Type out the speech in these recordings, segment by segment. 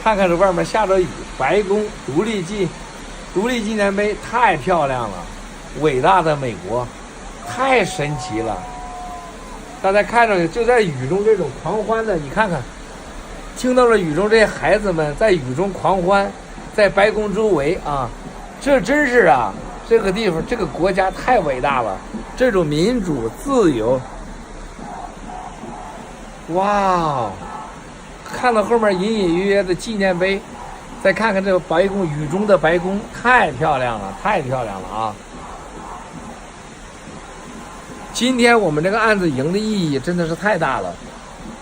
看看这外面下着雨，白宫独立纪念碑太漂亮了，伟大的美国，太神奇了。大家看着就在雨中这种狂欢的，你看看，听到了雨中这些孩子们在雨中狂欢，在白宫周围啊，这真是啊，这个地方这个国家太伟大了，这种民主自由，哇，看到后面隐隐约约的纪念碑，再看看这个白宫，雨中的白宫太漂亮了，太漂亮了啊！今天我们这个案子赢的意义真的是太大了，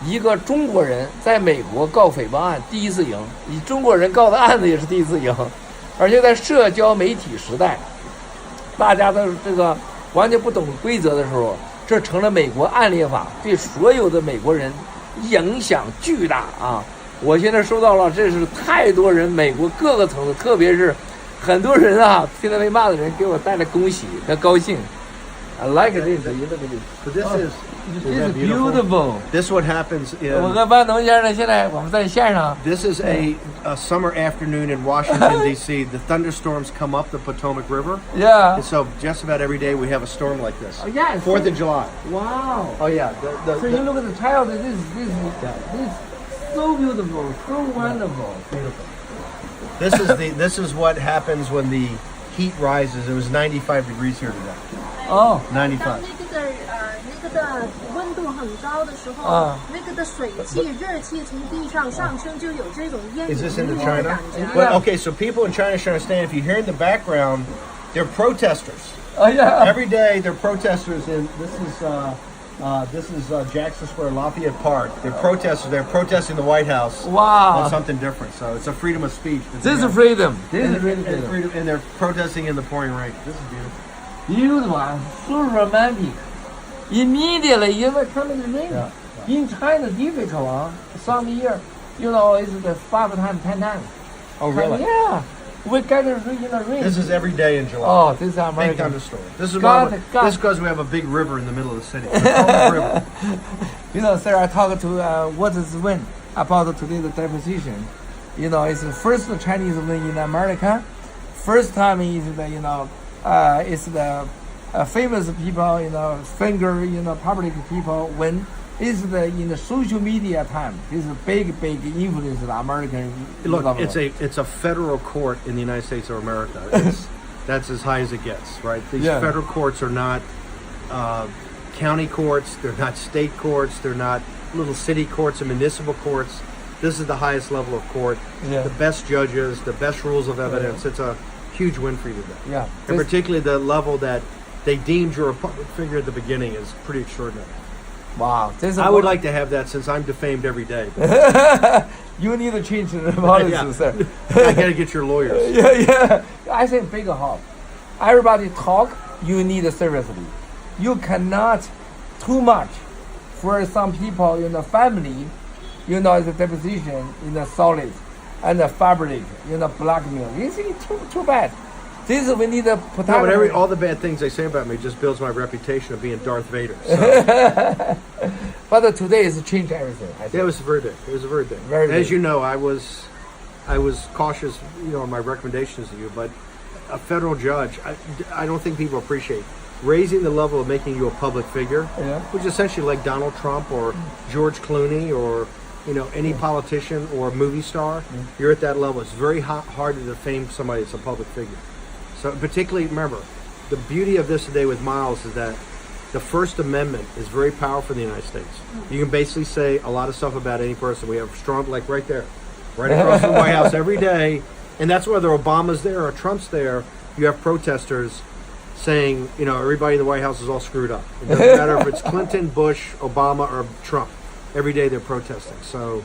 一个中国人在美国告诽谤案第一次赢，以中国人告的案子也是第一次赢，而且在社交媒体时代，大家都这个完全不懂规则的时候，这成了美国案例法，对所有的美国人影响巨大啊！我现在收到了，这是太多人，美国各个层次，特别是很多人啊，现在被骂的人给我带来恭喜和高兴。I like this. But this is beautiful. This is what happens in. 我和班农先生现在我们在线上。This is a summer afternoon in Washington D.C. The thunderstorms come up the Potomac River. Yeah. And so just about every day we have a storm like this. Oh, yeah. 4th of July. Wow. Oh yeah. So you look at the child. This is so beautiful, so wonderful. Beautiful. This is what happens when the heat rises. It was 95 degrees here today. Oh. 95. 那个的温度很高的时候，那个的水汽、热气从地上上升，就有这种烟雨弥漫的感觉。Well, okay, so people in China should understand. If you hear in the background, they're protesters. Oh yeah. Every day they're protesters, and this is Jackson Square, Lafayette Park. They're protesters. They're protesting the White House. Wow. On something different. So it's a freedom of speech. This is freedom. This is really freedom. And they're protesting in the pouring rain. This is beautiful. Beautiful, so romantic. Immediately, you know, coming to rain. Yeah. In China, difficult. Some year, you know, it's the 5 times, 10 times. Oh, really? Yeah. We get it in the rain. This is every day in July. Oh, this is Big American. thunderstorm. This is God. this is because we have a big river in the middle of the city. The Potomac River. You know, sir, I talked to what is win about today's deposition. You know, it's the first Chinese win in America. First time is the, you know, it's the famous people, you know, finger, you know, public people win. It's the in the social media time. It's a big influence of the American. Look, government. it's a federal court in the United States of America. That's as high as it gets, right? These federal courts are not county courts. They're not state courts. They're not little city courts and municipal courts. This is the highest level of court. Yeah. The best judges, the best rules of evidence. It's a huge win for you today. Yeah. And particularly the level that they deemed you're a public figure at the beginning is pretty extraordinary. Wow. I would like to have that since I'm defamed every day. You need to change the policy, Yeah. sir. I got to get your lawyers. Yeah. I think big help. Everybody talk, you need seriously. You cannot too much for some people in the family, you know, the deposition in the solid and the fabric, you know, blackmail. It's too bad. This we need to protect. No, but all the bad things they say about me just builds my reputation of being Darth Vader. So. But today is changed everything. Yeah, it was very big. It was a very big. Very big. As you know, I was cautious, you know, in my recommendations to you, but a federal judge, I don't think people appreciate raising the level of making you a public figure, which is essentially like Donald Trump or George Clooney or, you know, any politician or movie star. You're at that level. It's very hard to defame somebody that's a public figure. So particularly, remember, the beauty of this today with Miles is that the First Amendment is very powerful in the United States. You can basically say a lot of stuff about any person. We have strong, like right there, right across from the White House every day. And that's whether Obama's there or Trump's there, you have protesters saying, you know, everybody in the White House is all screwed up. It doesn't matter if it's Clinton, Bush, Obama, or Trump. Every day they're protesting. So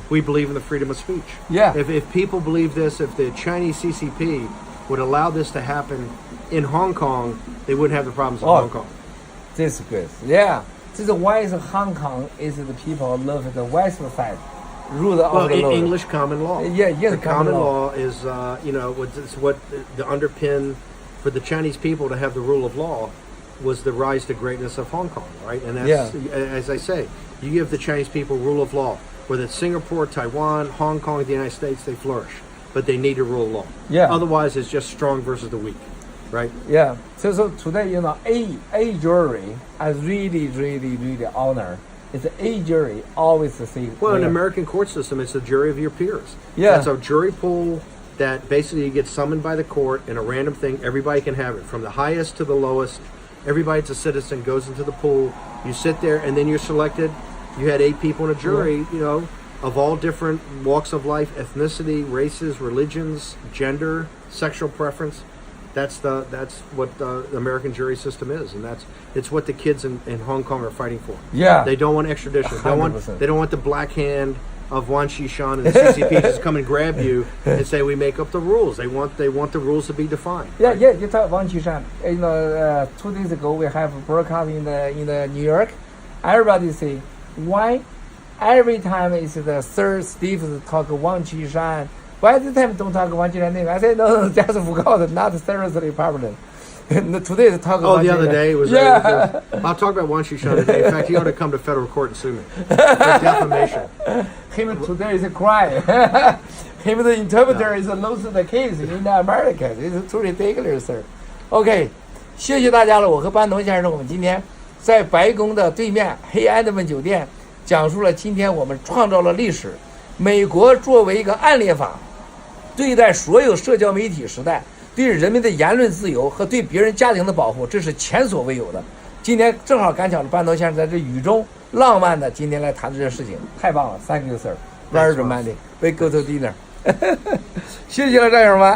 we believe in the freedom of speech. Yeah. If people believe this, if the Chinese CCP would allow this to happen in Hong Kong, they wouldn't have the problems in Hong Kong. This is good. Yeah. This is why is Hong Kong is the people live the west side. Rule of the law. English common law. Yeah, the common law is, you know, it's what the underpin for the Chinese people to have the rule of law was the rise to greatness of Hong Kong, right? And that's, as I say, you give the Chinese people rule of law. whether it's Singapore, Taiwan, Hong Kong, the United States, they flourish. But they need to rule of law. Yeah. Otherwise, it's just strong versus the weak, right? Yeah. So today, a jury I really honor. It's a jury always the same. Well, in the American court system, it's a jury of your peers. Yeah. That's a jury pool that basically you get summoned by the court in a random thing. Everybody can have it, from the highest to the lowest. Everybody that's a citizen goes into the pool. You sit there, and then you're selected. You had 8 people in a jury, of all different walks of life, ethnicity, races, religions, gender, sexual preference. That's what the American jury system is, and it's what the kids in Hong Kong are fighting for. Yeah. They don't want extradition. 100%. They don't want the black hand of Wan Xishan and the CCP just come and grab you and say we make up the rules. They want the rules to be defined. Yeah, you talk Wang Qishan. 2 days ago we have a broadcast in the New York. Everybody say why every time is the third Steve talk Wang Qishan. Why this time don't talk Wang Qishan name? I said no, just forgot, not seriously problem. Today is talk about the other day it was. Yeah. I'll talk about Wan Xishan today. In fact, he ought to come to federal court and sue me for defamation. Him today is crying. Him the interpreter is lost the case in America. It's too ridiculous, sir. OK， 谢谢大家了。我和班农先生，我们今天在白宫的对面黑安德曼酒店讲述了今天我们创造了历史。美国作为一个暗列法，对待所有社交媒体时代，对人民的言论自由和对别人家庭的保护，这是前所未有的。今天正好赶巧了，班农先生在这雨中浪漫的今天来谈这件事情，太棒了 ！Thank you, sir. Very romantic. We go to dinner. 谢谢了，战友们。